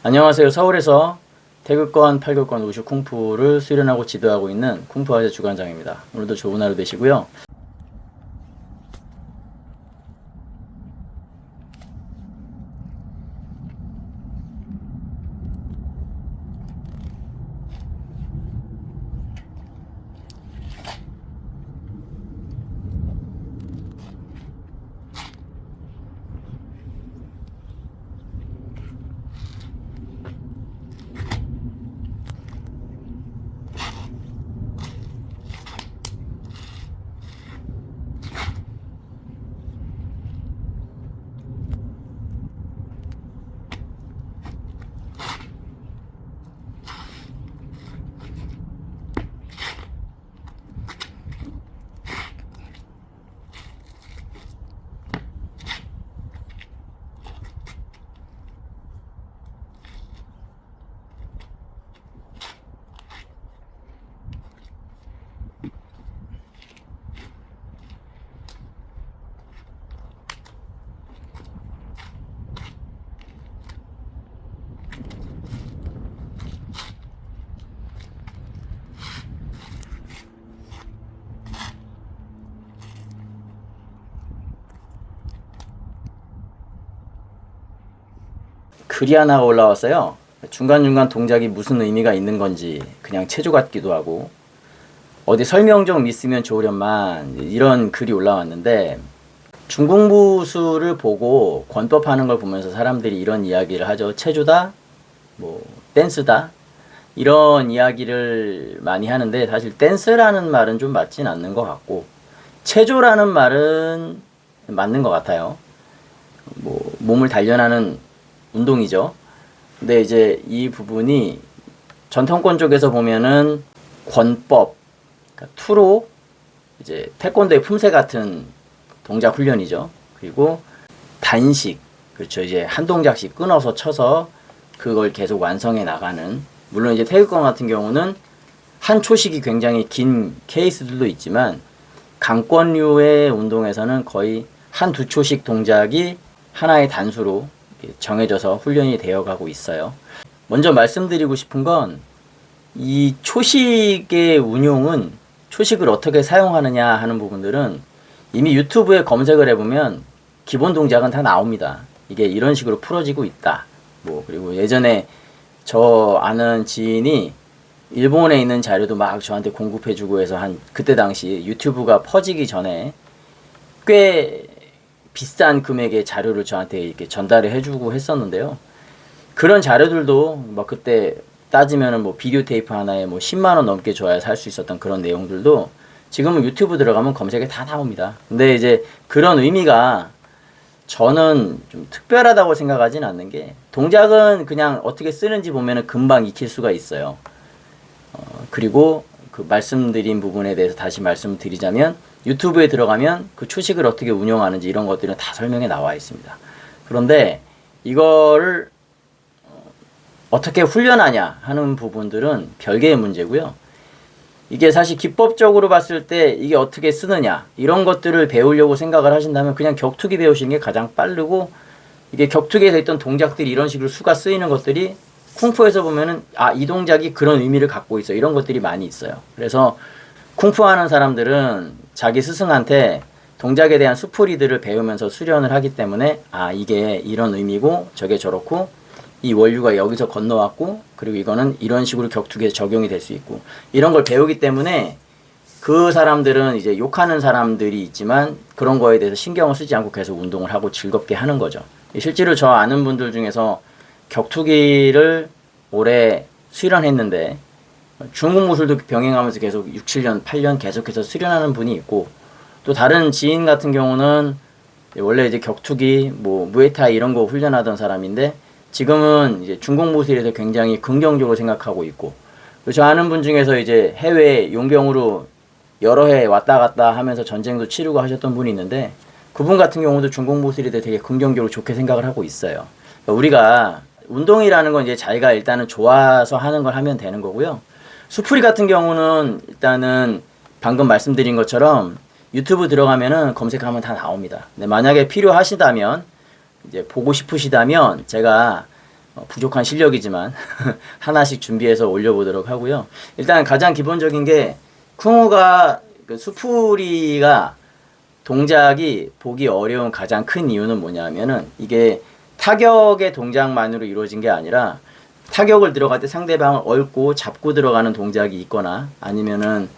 안녕하세요. 서울에서 태극권, 팔극권 우슈 쿵푸를 수련하고 지도하고 있는 쿵푸아재 주관장입니다. 오늘도 좋은 하루 되시고요. 글이 하나가 올라왔어요. 중간중간 동작이 무슨 의미가 있는 건지 그냥 체조 같기도 하고 어디 설명 좀 있으면 좋으련만 이런 글이 올라왔는데, 중공무술을 보고 권법하는 걸 보면서 사람들이 이런 이야기를 하죠. 체조다, 뭐 댄스다, 이런 이야기를 많이 하는데, 사실 댄스라는 말은 좀 맞진 않는 것 같고 체조라는 말은 맞는 것 같아요. 뭐 몸을 단련하는 운동이죠. 근데 이제 이 부분이 전통권 쪽에서 보면은 권법, 그러니까 투로 이제 태권도의 품새 같은 동작 훈련이죠. 그리고 단식, 그렇죠. 이제 한 동작씩 끊어서 쳐서 그걸 계속 완성해 나가는. 물론 이제 태극권 같은 경우는 한 초식이 굉장히 긴 케이스들도 있지만, 강권류의 운동에서는 거의 한 두 초식 동작이 하나의 단수로 정해져서 훈련이 되어가고 있어요. 먼저 말씀드리고 싶은 건, 이 초식의 운용은, 초식을 어떻게 사용하느냐 하는 부분들은 이미 유튜브에 검색을 해보면 기본 동작은 다 나옵니다. 이게 이런 식으로 풀어지고 있다. 뭐 그리고 예전에 저 아는 지인이 일본에 있는 자료도 막 저한테 공급해주고 해서, 그때 당시 유튜브가 퍼지기 전에 꽤 비싼 금액의 자료를 저한테 이렇게 전달을 해주고 했었는데요. 그런 자료들도 뭐 그때 따지면은 뭐 비디오 테이프 하나에 뭐 10만원 넘게 줘야 살 수 있었던 그런 내용들도 지금은 유튜브 들어가면 검색에 다 나옵니다. 근데 이제 그런 의미가 저는 좀 특별하다고 생각하진 않는 게, 동작은 그냥 어떻게 쓰는지 보면은 금방 익힐 수가 있어요. 그리고 그 말씀드린 부분에 대해서 다시 말씀드리자면, 유튜브에 들어가면 그 초식을 어떻게 운영하는지 이런 것들은 다 설명에 나와 있습니다. 그런데 이거를 어떻게 훈련하냐 하는 부분들은 별개의 문제고요. 이게 사실 기법적으로 봤을 때 이게 어떻게 쓰느냐 이런 것들을 배우려고 생각을 하신다면 그냥 격투기 배우시는 게 가장 빠르고, 이게 격투기에서 있던 동작들이 이런 식으로 수가 쓰이는 것들이 쿵푸에서 보면은 이 동작이 그런 의미를 갖고 있어, 이런 것들이 많이 있어요. 그래서 쿵푸 하는 사람들은 자기 스승한테 동작에 대한 수풀이들을 배우면서 수련을 하기 때문에 이게 이런 의미고 저게 저렇고, 이 원류가 여기서 건너왔고, 그리고 이거는 이런 식으로 격투기에 적용이 될 수 있고, 이런 걸 배우기 때문에 그 사람들은 이제 욕하는 사람들이 있지만 그런 거에 대해서 신경을 쓰지 않고 계속 운동을 하고 즐겁게 하는 거죠. 실제로 저 아는 분들 중에서 격투기를 오래 수련했는데 중국 무술도 병행하면서 계속 6, 7년, 8년 계속해서 수련하는 분이 있고, 또 다른 지인 같은 경우는 원래 이제 격투기, 뭐 무에타이 이런 거 훈련하던 사람인데 지금은 이제 중국 무술에서 굉장히 긍정적으로 생각하고 있고, 저 아는 분 중에서 이제 해외 용병으로 여러 해 왔다 갔다 하면서 전쟁도 치르고 하셨던 분이 있는데, 그분 같은 경우도 중국 무술에 대해 되게 긍정적으로 좋게 생각을 하고 있어요. 그러니까 우리가 운동이라는 건 이제 자기가 일단은 좋아서 하는 걸 하면 되는 거고요. 수풀이 같은 경우는 일단은 방금 말씀드린 것처럼 유튜브 들어가면은 검색하면 다 나옵니다. 근데 만약에 필요하시다면, 이제 보고 싶으시다면 제가 부족한 실력이지만 하나씩 준비해서 올려보도록 하고요. 일단 가장 기본적인 게 쿵우가 수풀이가 동작이 보기 어려운 가장 큰 이유는 뭐냐면은 이게 타격의 동작만으로 이루어진 게 아니라 타격을 들어갈 때 상대방을 얽고 잡고 들어가는 동작이 있거나 아니면은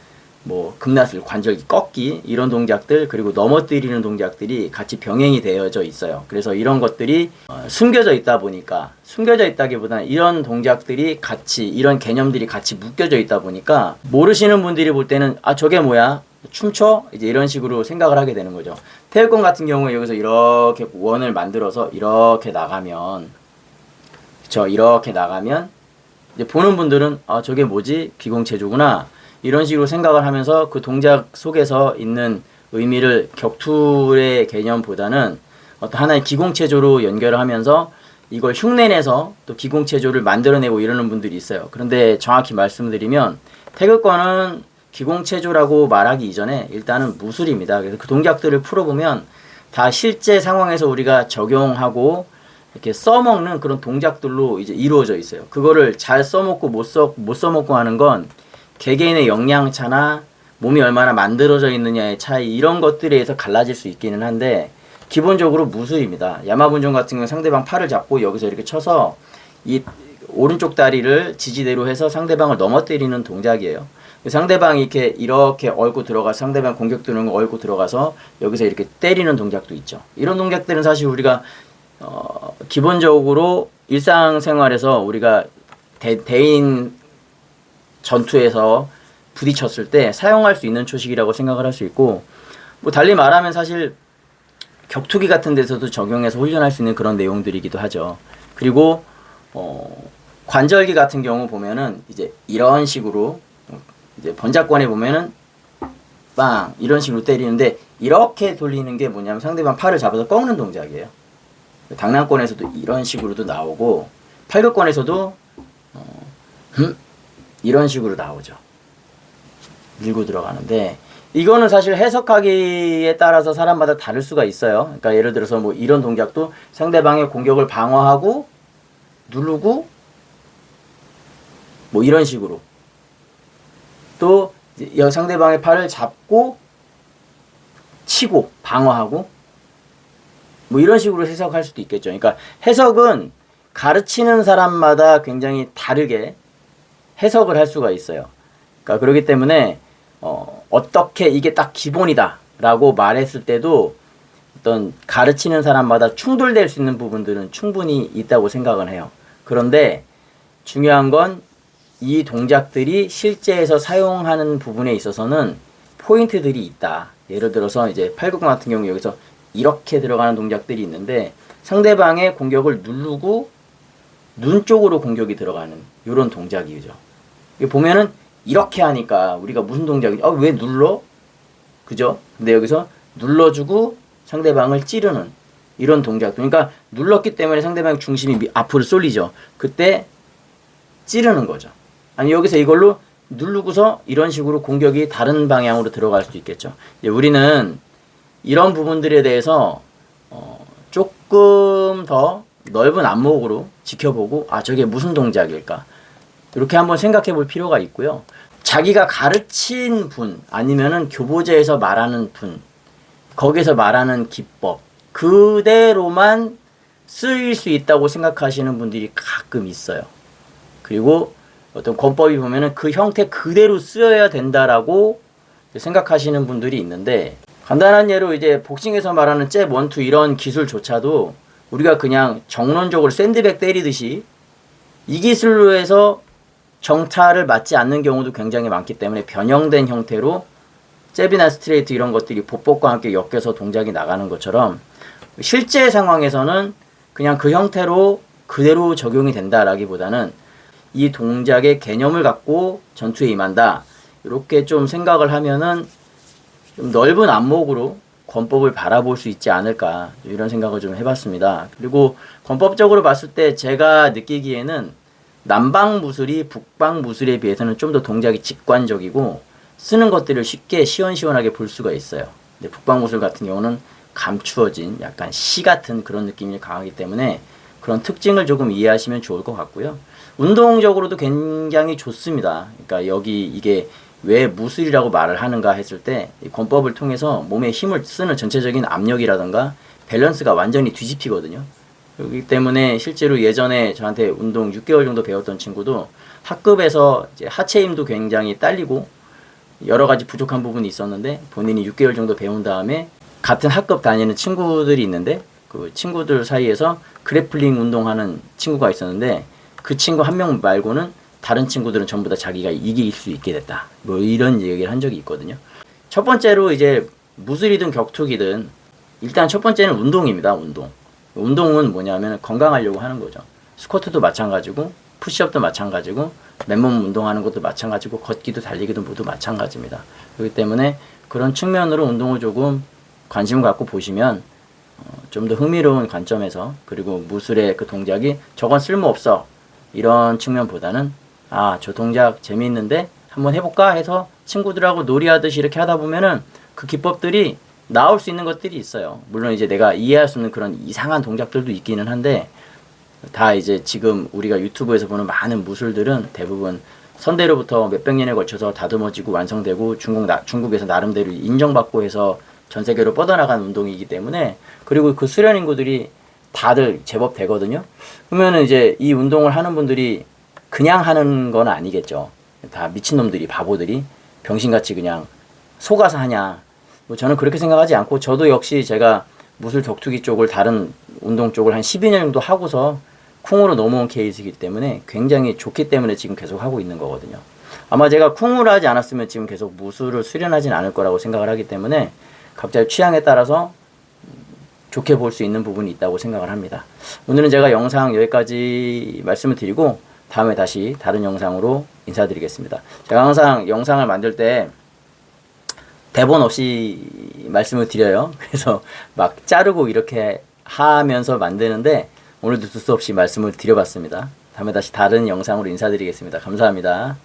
뭐 급나슬, 관절기 꺾기 이런 동작들 그리고 넘어뜨리는 동작들이 같이 병행이 되어져 있어요. 그래서 이런 것들이 숨겨져 있다 보니까 숨겨져 있다기보다는 이런 동작들이 같이 이런 개념들이 같이 묶여져 있다 보니까 모르시는 분들이 볼 때는 아 저게 뭐야? 춤춰? 이제 이런 식으로 생각을 하게 되는 거죠. 태극권 같은 경우에 여기서 이렇게 원을 만들어서 이렇게 나가면 이렇게 나가면 이제 보는 분들은 아 저게 뭐지? 기공체조구나. 이런 식으로 생각을 하면서 그 동작 속에서 있는 의미를 격투의 개념보다는 어떤 하나의 기공체조로 연결을 하면서 이걸 흉내내서 또 기공체조를 만들어내고 이러는 분들이 있어요. 그런데 정확히 말씀드리면 태극권은 기공체조라고 말하기 이전에 일단은 무술입니다. 그래서 그 동작들을 풀어보면 다 실제 상황에서 우리가 적용하고 이렇게 써먹는 그런 동작들로 이제 이루어져 있어요. 그거를 잘 써먹고 못 써먹고 하는 건 개개인의 역량차나 몸이 얼마나 만들어져 있느냐의 차이 이런 것들에 의해서 갈라질 수 있기는 한데 기본적으로 무술입니다. 야마분종 같은 경우는 상대방 팔을 잡고 여기서 이렇게 쳐서 이 오른쪽 다리를 지지대로 해서 상대방을 넘어뜨리는 동작이에요. 상대방이 이렇게 얽고 들어가 상대방 공격 들어오는 거 얽고 들어가서 여기서 이렇게 때리는 동작도 있죠. 이런 동작들은 사실 우리가 기본적으로 일상생활에서 우리가 대인 전투에서 부딪혔을 때 사용할 수 있는 초식이라고 생각을 할 수 있고 뭐 달리 말하면 사실 격투기 같은 데서도 적용해서 훈련할 수 있는 그런 내용들이기도 하죠. 그리고 관절기 같은 경우 보면은 이제 이런 식으로 이제 번작권에 보면은 빵 이런 식으로 때리는데 이렇게 돌리는 게 뭐냐면 상대방 팔을 잡아서 꺾는 동작이에요. 당랑권에서도 이런 식으로도 나오고 팔극권에서도 이런 식으로 나오죠. 밀고 들어가는데 이거는 사실 해석하기에 따라서 사람마다 다를 수가 있어요. 그러니까 예를 들어서 뭐 이런 동작도 상대방의 공격을 방어하고 누르고 뭐 이런 식으로 또 상대방의 팔을 잡고 치고 방어하고 뭐 이런 식으로 해석할 수도 있겠죠. 그러니까 해석은 가르치는 사람마다 굉장히 다르게 해석을 할 수가 있어요. 그러니까 그렇기 때문에 어떻게 이게 딱 기본이다 라고 말했을 때도 어떤 가르치는 사람마다 충돌될 수 있는 부분들은 충분히 있다고 생각을 해요. 그런데 중요한 건 이 동작들이 실제에서 사용하는 부분에 있어서는 포인트들이 있다. 예를 들어서 이제 팔굽혀 같은 경우 여기서 이렇게 들어가는 동작들이 있는데 상대방의 공격을 누르고 눈 쪽으로 공격이 들어가는 이런 동작이죠. 보면은 이렇게 하니까 우리가 무슨 동작이지? 왜 눌러? 그죠? 근데 여기서 눌러주고 상대방을 찌르는 이런 동작. 그러니까 눌렀기 때문에 상대방의 중심이 앞으로 쏠리죠. 그때 찌르는 거죠. 아니 여기서 이걸로 누르고서 이런 식으로 공격이 다른 방향으로 들어갈 수도 있겠죠. 이제 우리는 이런 부분들에 대해서 조금 더 넓은 안목으로 지켜보고 저게 무슨 동작일까? 이렇게 한번 생각해 볼 필요가 있고요. 자기가 가르친 분 아니면은 교보제에서 말하는 분 거기서 말하는 기법 그대로만 쓰일 수 있다고 생각하시는 분들이 가끔 있어요. 그리고 어떤 권법이 보면은 그 형태 그대로 쓰여야 된다라고 생각하시는 분들이 있는데 간단한 예로 이제 복싱에서 말하는 잽, 원투 이런 기술조차도 우리가 그냥 정론적으로 샌드백 때리듯이 이 기술로 해서 정타를 맞지 않는 경우도 굉장히 많기 때문에 변형된 형태로 잽이나 스트레이트 이런 것들이 보법과 함께 엮여서 동작이 나가는 것처럼 실제 상황에서는 그냥 그 형태로 그대로 적용이 된다라기보다는 이 동작의 개념을 갖고 전투에 임한다. 이렇게 좀 생각을 하면은 좀 넓은 안목으로 권법을 바라볼 수 있지 않을까 이런 생각을 좀 해봤습니다. 그리고 권법적으로 봤을 때 제가 느끼기에는 남방 무술이 북방 무술에 비해서는 좀 더 동작이 직관적이고 쓰는 것들을 쉽게 시원시원하게 볼 수가 있어요. 근데 북방 무술 같은 경우는 감추어진 약간 시 같은 그런 느낌이 강하기 때문에 그런 특징을 조금 이해하시면 좋을 것 같고요. 운동적으로도 굉장히 좋습니다. 그러니까 여기 이게 왜 무술이라고 말을 하는가 했을 때 이 권법을 통해서 몸에 힘을 쓰는 전체적인 압력이라든가 밸런스가 완전히 뒤집히거든요. 그렇기 때문에 실제로 예전에 저한테 운동 6개월 정도 배웠던 친구도 학급에서 이제 하체 힘도 굉장히 딸리고 여러 가지 부족한 부분이 있었는데 본인이 6개월 정도 배운 다음에 같은 학급 다니는 친구들이 있는데 그 친구들 사이에서 그래플링 운동하는 친구가 있었는데 그 친구 한 명 말고는 다른 친구들은 전부 다 자기가 이길 수 있게 됐다. 뭐 이런 얘기를 한 적이 있거든요. 첫 번째로 이제 무술이든 격투기든 일단 첫 번째는 운동입니다. 운동. 운동은 뭐냐면 건강하려고 하는 거죠. 스쿼트도 마찬가지고 푸시업도 마찬가지고 맨몸 운동하는 것도 마찬가지고 걷기도 달리기도 모두 마찬가지입니다. 그렇기 때문에 그런 측면으로 운동을 조금 관심 갖고 보시면 좀 더 흥미로운 관점에서 그리고 무술의 그 동작이 저건 쓸모없어 이런 측면보다는 아, 저 동작 재미있는데 한번 해볼까 해서 친구들하고 놀이하듯이 이렇게 하다 보면은 그 기법들이 나올 수 있는 것들이 있어요. 물론 이제 내가 이해할 수 없는 그런 이상한 동작들도 있기는 한데 다 이제 지금 우리가 유튜브에서 보는 많은 무술들은 대부분 선대로부터 몇백 년에 걸쳐서 다듬어지고 완성되고 중국에서 나름대로 인정받고 해서 전 세계로 뻗어나간 운동이기 때문에 그리고 그 수련 인구들이 다들 제법 되거든요. 그러면은 이제 이 운동을 하는 분들이 그냥 하는 건 아니겠죠. 다 미친놈들이 바보들이 병신같이 그냥 속아서 하냐. 뭐 저는 그렇게 생각하지 않고 저도 역시 제가 무술 격투기 쪽을 다른 운동 쪽을 한 12년 정도 하고서 쿵으로 넘어온 케이스이기 때문에 굉장히 좋기 때문에 지금 계속 하고 있는 거거든요. 아마 제가 쿵으로 하지 않았으면 지금 계속 무술을 수련하진 않을 거라고 생각을 하기 때문에 각자의 취향에 따라서 좋게 볼 수 있는 부분이 있다고 생각을 합니다. 오늘은 제가 영상 여기까지 말씀을 드리고 다음에 다시 다른 영상으로 인사드리겠습니다. 제가 항상 영상을 만들 때 대본 없이 말씀을 드려요. 그래서 막 자르고 이렇게 하면서 만드는데 오늘도 두서 없이 말씀을 드려봤습니다. 다음에 다시 다른 영상으로 인사드리겠습니다. 감사합니다.